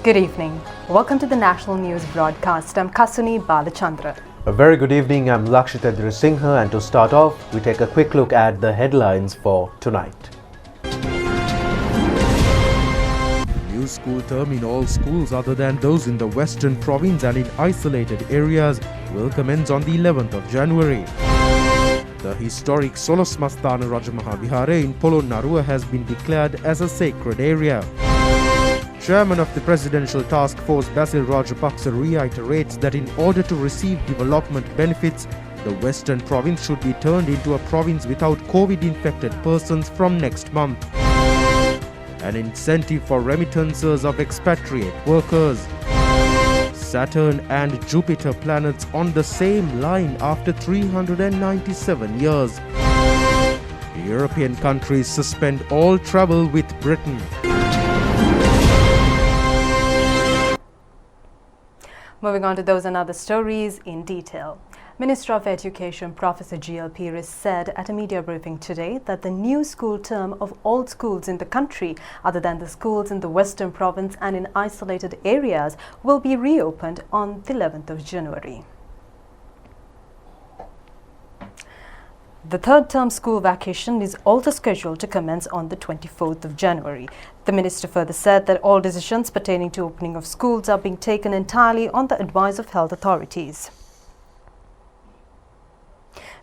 Good evening. Welcome to the National News Broadcast. I'm Kasuni Balachandra. A very good evening. I'm Lakshitendra Singha, and to start off, we take a quick look at the headlines for tonight. New school term in all schools other than those in the Western Province and in isolated areas will commence on the 11th of January. The historic Solosmasthana Rajamaha Vihara in Polonnaruwa has been declared as a sacred area. Chairman of the Presidential Task Force Basil Rajapaksa reiterates that in order to receive development benefits, the Western Province should be turned into a province without COVID-infected persons from next month. An incentive for remittances of expatriate workers. Saturn and Jupiter planets on the same line after 397 years. European countries suspend all travel with Britain. Moving on to those and other stories in detail. Minister of Education Professor G.L. Pires said at a media briefing today that the new school term of all schools in the country, other than the schools in the Western Province and in isolated areas, will be reopened on the 11th of January. The third term school vacation is also scheduled to commence on the 24th of January. The minister further said that all decisions pertaining to opening of schools are being taken entirely on the advice of health authorities.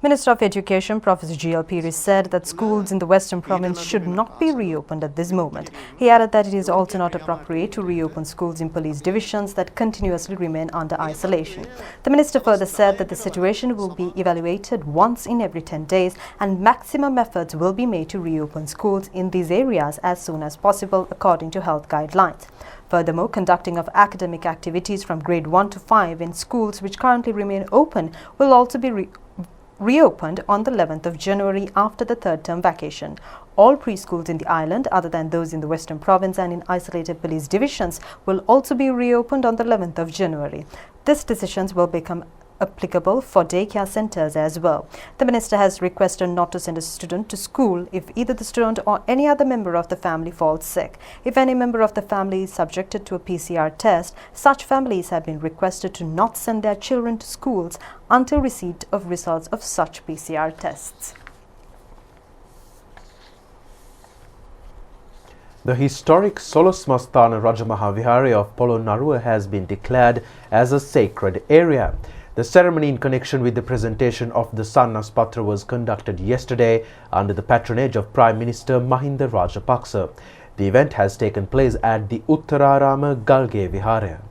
Minister of Education Professor G.L. Pires said that schools in the Western Province should not be reopened at this moment. He added that it is also not appropriate to reopen schools in police divisions that continuously remain under isolation. The minister further said that the situation will be evaluated once in every 10 days and maximum efforts will be made to reopen schools in these areas as soon as possible according to health guidelines. Furthermore, conducting of academic activities from grade 1 to 5 in schools which currently remain open will also be reopened on the 11th of January after the third term vacation. All preschools in the island, other than those in the Western Province and in isolated police divisions, will also be reopened on the 11th of January. These decisions will become applicable for daycare centers as well. The minister has requested not to send a student to school if either the student or any other member of the family falls sick. If any member of the family is subjected to a PCR test, such families have been requested to not send their children to schools until receipt of results of such PCR tests. The historic Solosmasthana Rajamaha Vihara of Polonnaruwa has been declared as a sacred area. The ceremony in connection with the presentation of the Sannaspatra was conducted yesterday under the patronage of Prime Minister Mahinda Rajapaksa. The event has taken place at the Uttararama Galge Vihara.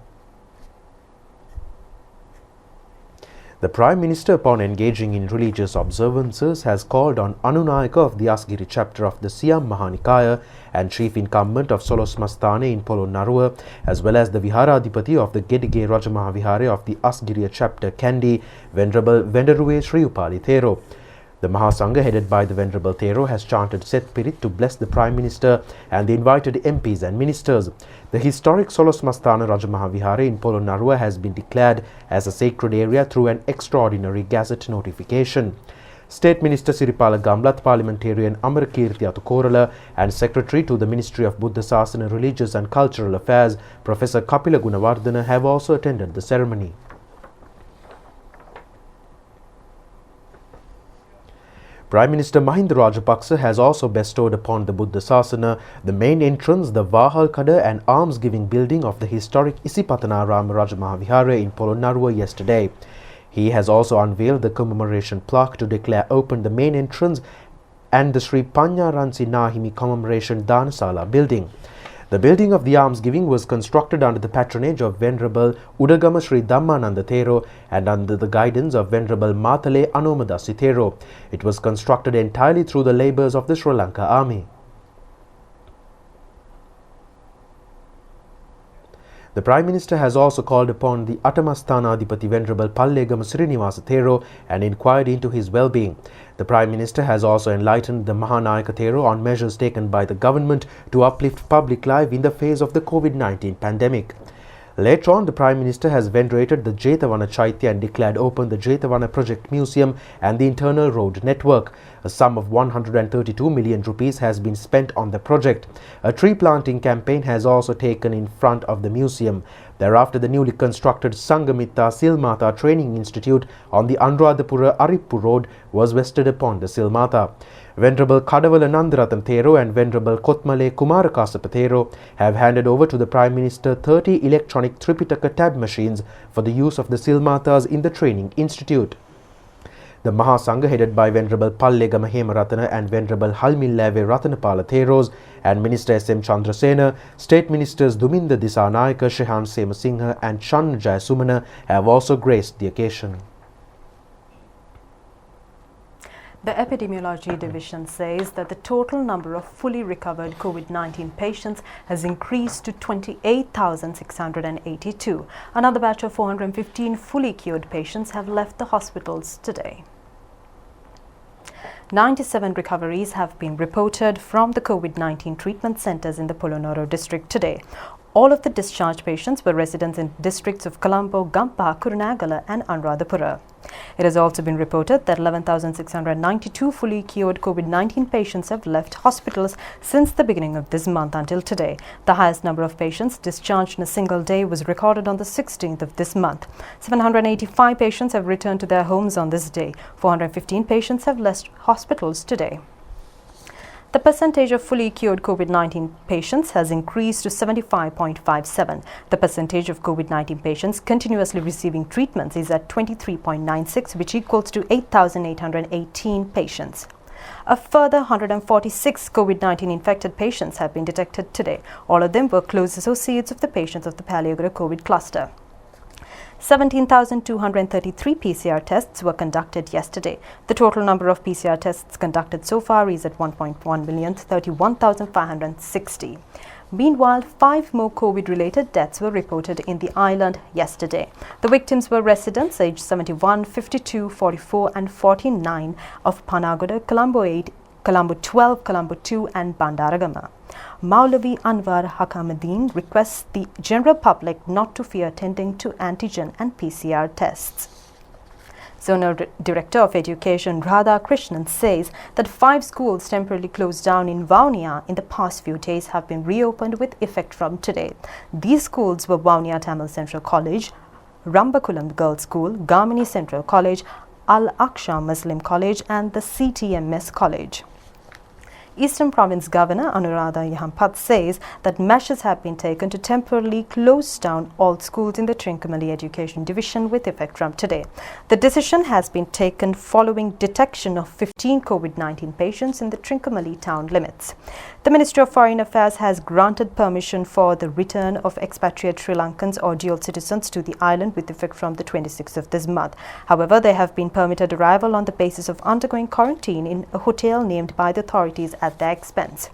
The Prime Minister, upon engaging in religious observances, has called on Anunayaka of the Asgiri chapter of the Siam Mahanikaya and chief incumbent of Solosmasthana in Polonnaruwa, as well as the Viharadipati of the Gedige Rajamaha Vihara of the Asgiriya chapter Kandy, Venerable Vendaruwe Sri Upali Thero. The Mahasangha, headed by the Venerable Thero, has chanted Set Pirit to bless the Prime Minister and the invited MPs and ministers. The historic Solosmasthana Rajamaha Vihara in Polonnaruwa has been declared as a sacred area through an extraordinary gazette notification. State Minister Siripala Gamlat, Parliamentarian Amarakirti Atukorala and Secretary to the Ministry of Buddha Sasana, Religious and Cultural Affairs, Professor Kapila Gunawardena, have also attended the ceremony. Prime Minister Mahinda Rajapaksa has also bestowed upon the Buddha Sasana the main entrance, the Vahalkada and alms-giving building of the historic Isipatanarama Rajamaha Vihara in Polonnaruwa yesterday. He has also unveiled the commemoration plaque to declare open the main entrance and the Sri Panyaransi Nahimi commemoration Danasala building. The building of the almsgiving was constructed under the patronage of Venerable Udagama Sri Dhammananda Thero and under the guidance of Venerable Matale Anomadasi Thero. It was constructed entirely through the labours of the Sri Lanka Army. The Prime Minister has also called upon the Atamasthana-adipati Venerable Pallegama Srinivasa Thero and inquired into his well-being. The Prime Minister has also enlightened the Mahanayaka Thero on measures taken by the government to uplift public life in the face of the COVID-19 pandemic. Later on, the Prime Minister has venerated the Jetavana Chaitya and declared open the Jetavana Project Museum and the internal road network. A sum of 132 million rupees has been spent on the project. A tree planting campaign has also taken in front of the museum. Thereafter, the newly constructed Sangamitta Silmata Training Institute on the Anuradhapura Arippu Road was vested upon the Silmata. Venerable Kadavala Nandarathan Thero and Venerable Kotmale Kumarakasapa Thero have handed over to the Prime Minister 30 electronic Tripitaka tab machines for the use of the Silmatas in the training institute. The Mahasangha, headed by Venerable Pallegama Hemaratana and Venerable Halmillave Ratanapala Theros and Minister S.M. Chandrasena, State Ministers Duminda Disanayaka, Shehan Semasinghe and Chan Jayasumana have also graced the occasion. The Epidemiology Division says that the total number of fully recovered COVID-19 patients has increased to 28,682. Another batch of 415 fully cured patients have left the hospitals today. 97 recoveries have been reported from the COVID-19 treatment centers in the Polonnaruwa district today. All of the discharged patients were residents in districts of Colombo, Gampa, Kurunegala and Anuradhapura. It has also been reported that 11,692 fully cured COVID-19 patients have left hospitals since the beginning of this month until today. The highest number of patients discharged in a single day was recorded on the 16th of this month. 785 patients have returned to their homes on this day. 415 patients have left hospitals today. The percentage of fully cured COVID-19 patients has increased to 75.57. The percentage of COVID-19 patients continuously receiving treatments is at 23.96, which equals to 8,818 patients. A further 146 COVID-19 infected patients have been detected today. All of them were close associates of the patients of the Paliagura COVID cluster. 17,233 PCR tests were conducted yesterday. The total number of PCR tests conducted so far is at 1.1,031,560. Meanwhile, 5 more COVID-related deaths were reported in the island yesterday. The victims were residents aged 71, 52, 44 and 49 of Panagoda, Colombo 8, Colombo 12, Colombo 2 and Bandaragama. Maulavi Anwar Hakamuddin requests the general public not to fear attending to antigen and PCR tests. Zonal Director of Education Radha Krishnan says that 5 schools temporarily closed down in Vavuniya in the past few days have been reopened with effect from today. These schools were Vavuniya Tamil Central College, Rambakulam Girls School, Gamini Central College, Al-Aqsa Muslim College and the CTMS College. Eastern Province Governor Anuradha Yahampath says that measures have been taken to temporarily close down all schools in the Trincomalee Education Division with effect from today. The decision has been taken following detection of 15 COVID-19 patients in the Trincomalee town limits. The Ministry of Foreign Affairs has granted permission for the return of expatriate Sri Lankans or dual citizens to the island with effect from the 26th of this month. However, they have been permitted arrival on the basis of undergoing quarantine in a hotel named by the authorities at their expense.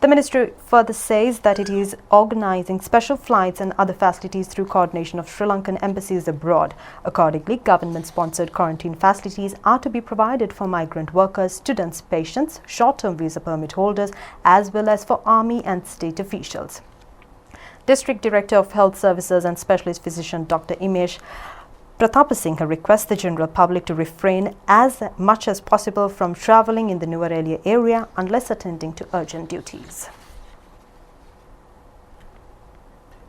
The ministry further says that it is organizing special flights and other facilities through coordination of Sri Lankan embassies abroad. Accordingly, government-sponsored quarantine facilities are to be provided for migrant workers, students, patients, short-term visa permit holders, as well as for army and state officials. District Director of Health Services and Specialist Physician Dr. Imesh Pratapasinghe requests the general public to refrain as much as possible from travelling in the Nuwara area unless attending to urgent duties.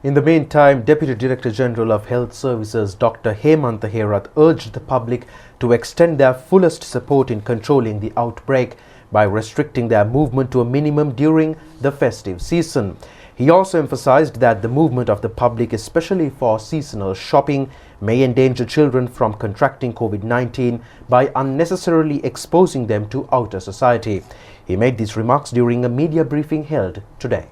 In the meantime, Deputy Director General of Health Services Dr. Hemantha Herath urged the public to extend their fullest support in controlling the outbreak by restricting their movement to a minimum during the festive season. He also emphasized that the movement of the public, especially for seasonal shopping, may endanger children from contracting COVID-19 by unnecessarily exposing them to outer society. He made these remarks during a media briefing held today.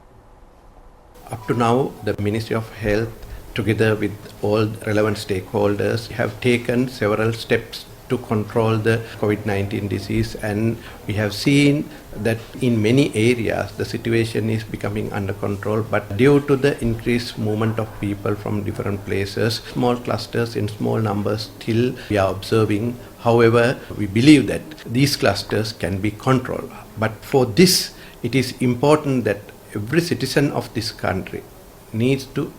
Up to now, the Ministry of Health, together with all relevant stakeholders, have taken several steps to control the COVID-19 disease, and we have seen that in many areas the situation is becoming under control, but due to the increased movement of people from different places, small clusters in small numbers still we are observing. However, we believe that these clusters can be controlled, but for this it is important that every citizen of this country needs to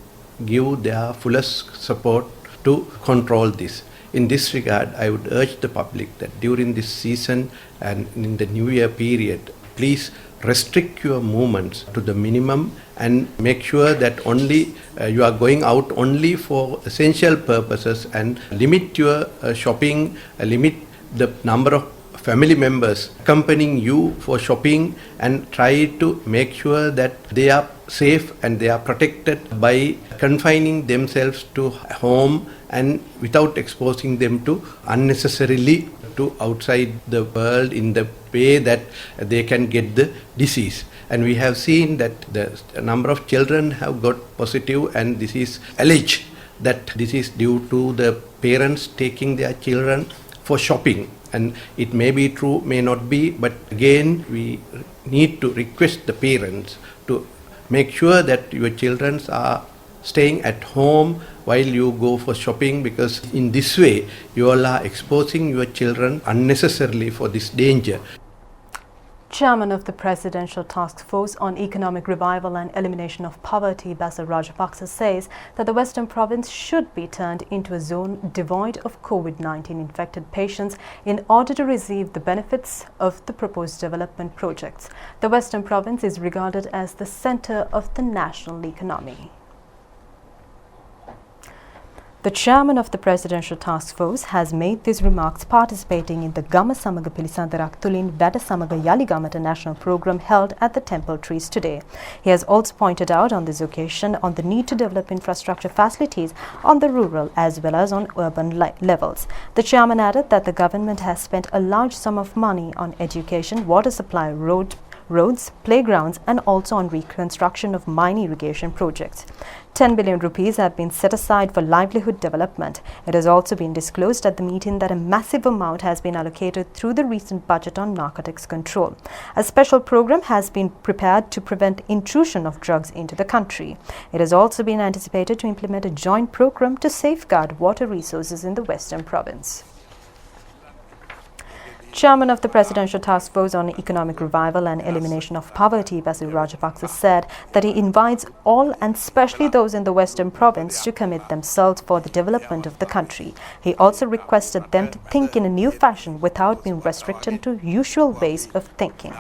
give their fullest support to control this. In this regard, I would urge the public that during this season and in the New Year period, please restrict your movements to the minimum and make sure that only you are going out only for essential purposes, and limit your shopping, limit the number of family members accompanying you for shopping, and try to make sure that they are safe and they are protected by confining themselves to home and without exposing them to unnecessarily to outside the world in the way that they can get the disease. And we have seen that the number of children have got positive, and this is alleged that this is due to the parents taking their children for shopping. And it may be true, may not be, but again we need to request the parents to make sure that your children are staying at home while you go for shopping, because in this way you all are exposing your children unnecessarily for this danger. Chairman of the Presidential Task Force on Economic Revival and Elimination of Poverty, Basil Rajapaksa, says that the Western Province should be turned into a zone devoid of COVID-19 infected patients in order to receive the benefits of the proposed development projects. The Western Province is regarded as the center of the national economy. The chairman of the Presidential Task Force has made these remarks participating in the Gama Samaga Pilisandarak Tulin Vada Samaga Yaligamata national program held at the Temple Trees today. He has also pointed out on this occasion on the need to develop infrastructure facilities on the rural as well as on urban levels. The chairman added that the government has spent a large sum of money on education, water supply, roads, playgrounds, and also on reconstruction of mine irrigation projects. 10 billion rupees have been set aside for livelihood development. It has also been disclosed at the meeting that a massive amount has been allocated through the recent budget on narcotics control. A special program has been prepared to prevent intrusion of drugs into the country. It has also been anticipated to implement a joint program to safeguard water resources in the Western Province. Chairman of the Presidential Task Force on Economic Revival and Elimination of Poverty, Basil Rajapaksa, said that he invites all, and especially those in the Western Province, to commit themselves for the development of the country. He also requested them to think in a new fashion without being restricted to usual ways of thinking.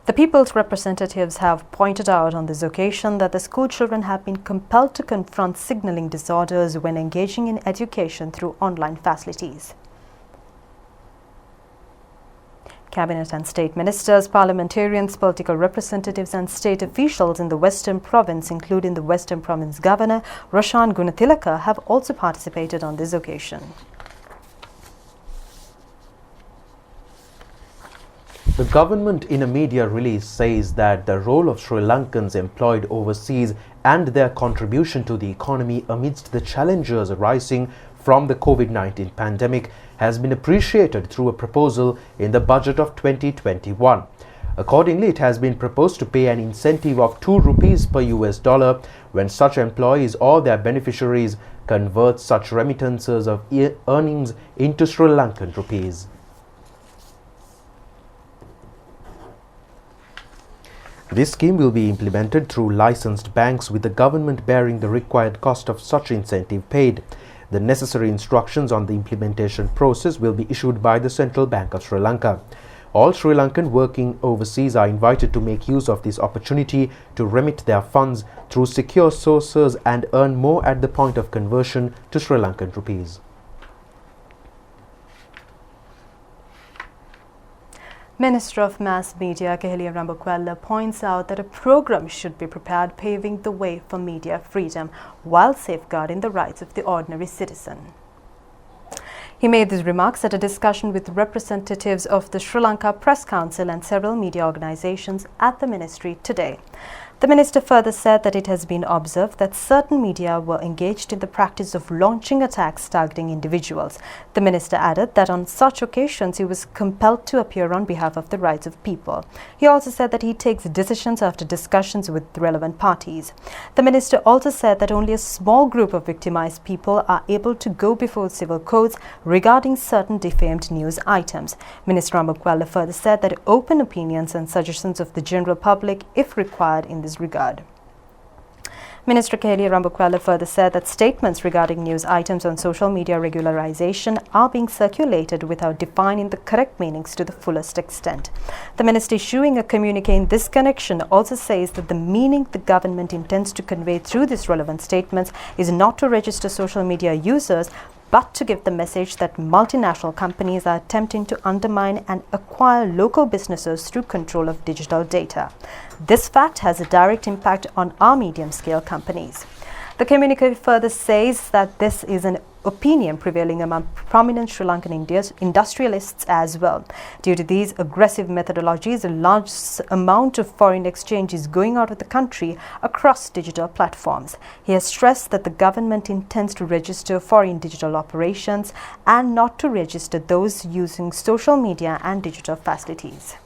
The people's representatives have pointed out on this occasion that the school children have been compelled to confront signaling disorders when engaging in education through online facilities. Cabinet and state ministers, parliamentarians, political representatives and state officials in the Western Province, including the Western Province Governor Roshan Gunatilaka, have also participated on this occasion. The government in a media release says that the role of Sri Lankans employed overseas and their contribution to the economy amidst the challenges arising from the COVID-19 pandemic has been appreciated through a proposal in the budget of 2021. Accordingly, it has been proposed to pay an incentive of 2 rupees per US dollar when such employees or their beneficiaries convert such remittances of earnings into Sri Lankan rupees. This scheme will be implemented through licensed banks, with the government bearing the required cost of such incentive paid. The necessary instructions on the implementation process will be issued by the Central Bank of Sri Lanka. All Sri Lankan working overseas are invited to make use of this opportunity to remit their funds through secure sources and earn more at the point of conversion to Sri Lankan rupees. Minister of Mass Media Keheliya Rambukwella points out that a program should be prepared paving the way for media freedom while safeguarding the rights of the ordinary citizen. He made these remarks at a discussion with representatives of the Sri Lanka Press Council and several media organizations at the ministry today. The minister further said that it has been observed that certain media were engaged in the practice of launching attacks targeting individuals. The minister added that on such occasions he was compelled to appear on behalf of the rights of people. He also said that he takes decisions after discussions with relevant parties. The minister also said that only a small group of victimized people are able to go before civil courts regarding certain defamed news items. Minister Rambukwala further said that open opinions and suggestions of the general public, if required, in this regard. Minister Kehlia Rambukwala further said that statements regarding news items on social media regularization are being circulated without defining the correct meanings to the fullest extent. The minister issuing a communique in this connection also says that the meaning the government intends to convey through these relevant statements is not to register social media users, but to give the message that multinational companies are attempting to undermine and acquire local businesses through control of digital data. This fact has a direct impact on our medium-scale companies. The communique further says that this is an opinion prevailing among prominent Sri Lankan industrialists as well. Due to these aggressive methodologies, a large amount of foreign exchange is going out of the country across digital platforms. He has stressed that the government intends to register foreign digital operations and not to register those using social media and digital facilities.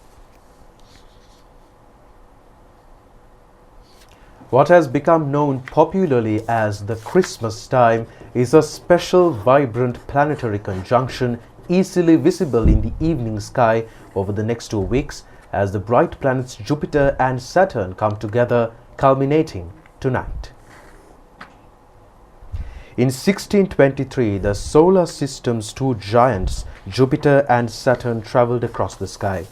What has become known popularly as the Christmas time is a special, vibrant planetary conjunction easily visible in the evening sky over the next 2 weeks as the bright planets Jupiter and Saturn come together, culminating tonight. In 1623, the solar system's two giants, Jupiter and Saturn, traveled across the sky.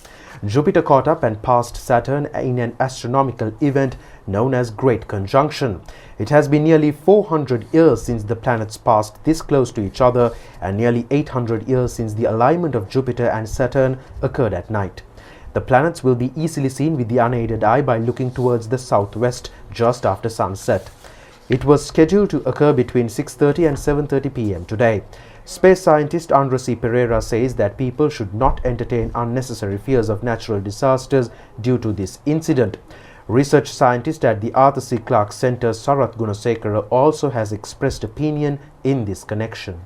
Jupiter caught up and passed Saturn in an astronomical event known as Great Conjunction. It has been nearly 400 years since the planets passed this close to each other and nearly 800 years since the alignment of Jupiter and Saturn occurred at night. The planets will be easily seen with the unaided eye by looking towards the southwest just after sunset. It was scheduled to occur between 6:30 and 7:30 p.m. today. Space scientist Andres C. Pereira says that people should not entertain unnecessary fears of natural disasters due to this incident. Research scientist at the Arthur C. Clarke Center, Sarath Gunasekara, also has expressed opinion in this connection.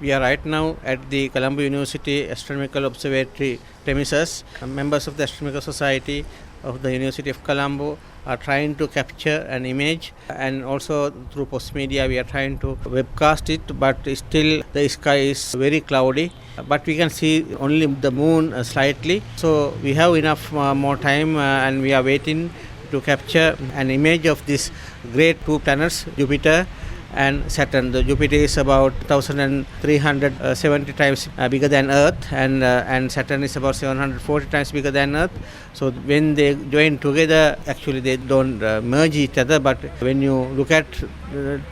We are right now at the Colombo University Astronomical Observatory premises. Members of the Astronomical Society of the University of Colombo are trying to capture an image, and also through post media we are trying to webcast it, but still the sky is very cloudy, but we can see only the moon slightly. So we have enough more time and we are waiting to capture an image of these great two planets, Jupiter and Saturn. The Jupiter is about 1,370 times bigger than Earth, and Saturn is about 740 times bigger than Earth. So when they join together, actually they don't merge each other, but when you look at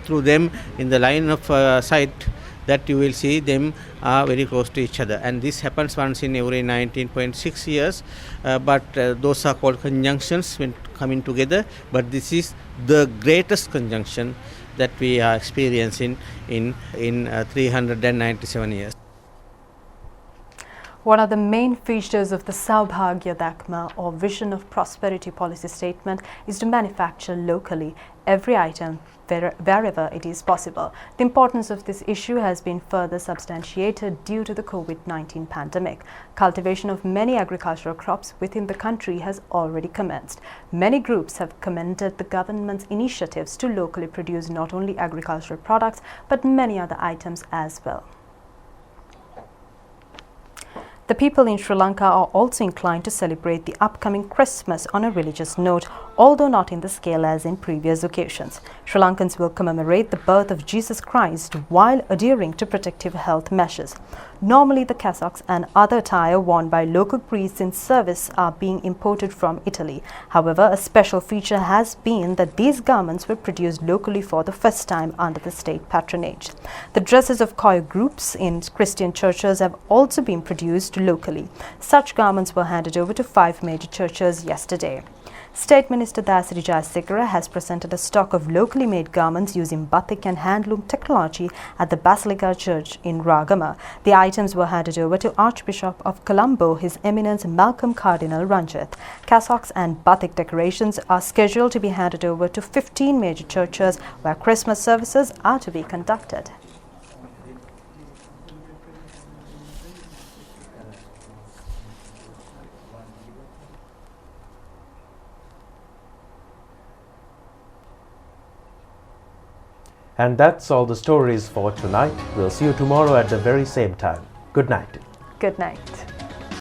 through them in the line of sight, that you will see them are very close to each other, and this happens once in every 19.6 years, but those are called conjunctions when coming together, but this is the greatest conjunction that we are experiencing in 397 years. One of the main features of the Saubhagya Dakma, or Vision of Prosperity policy statement, is to manufacture locally every item wherever it is possible. The importance of this issue has been further substantiated due to the COVID-19 pandemic. Cultivation of many agricultural crops within the country has already commenced. Many groups have commended the government's initiatives to locally produce not only agricultural products but many other items as well. The people in Sri Lanka are also inclined to celebrate the upcoming Christmas on a religious note. although not in the scale as in previous occasions. Sri Lankans will commemorate the birth of Jesus Christ while adhering to protective health measures. Normally, the cassocks and other attire worn by local priests in service are being imported from Italy. However, a special feature has been that these garments were produced locally for the first time under the state patronage. The dresses of choir groups in Christian churches have also been produced locally. Such garments were handed over to 5 major churches yesterday. State Minister Dasari Jayasekara has presented a stock of locally made garments using batik and handloom technology at the Basilica Church in Ragama. The items were handed over to Archbishop of Colombo, His Eminence Malcolm Cardinal Ranjith. Cassocks and batik decorations are scheduled to be handed over to 15 major churches where Christmas services are to be conducted. And that's all the stories for tonight. We'll see you tomorrow at the very same time. Good night. Good night.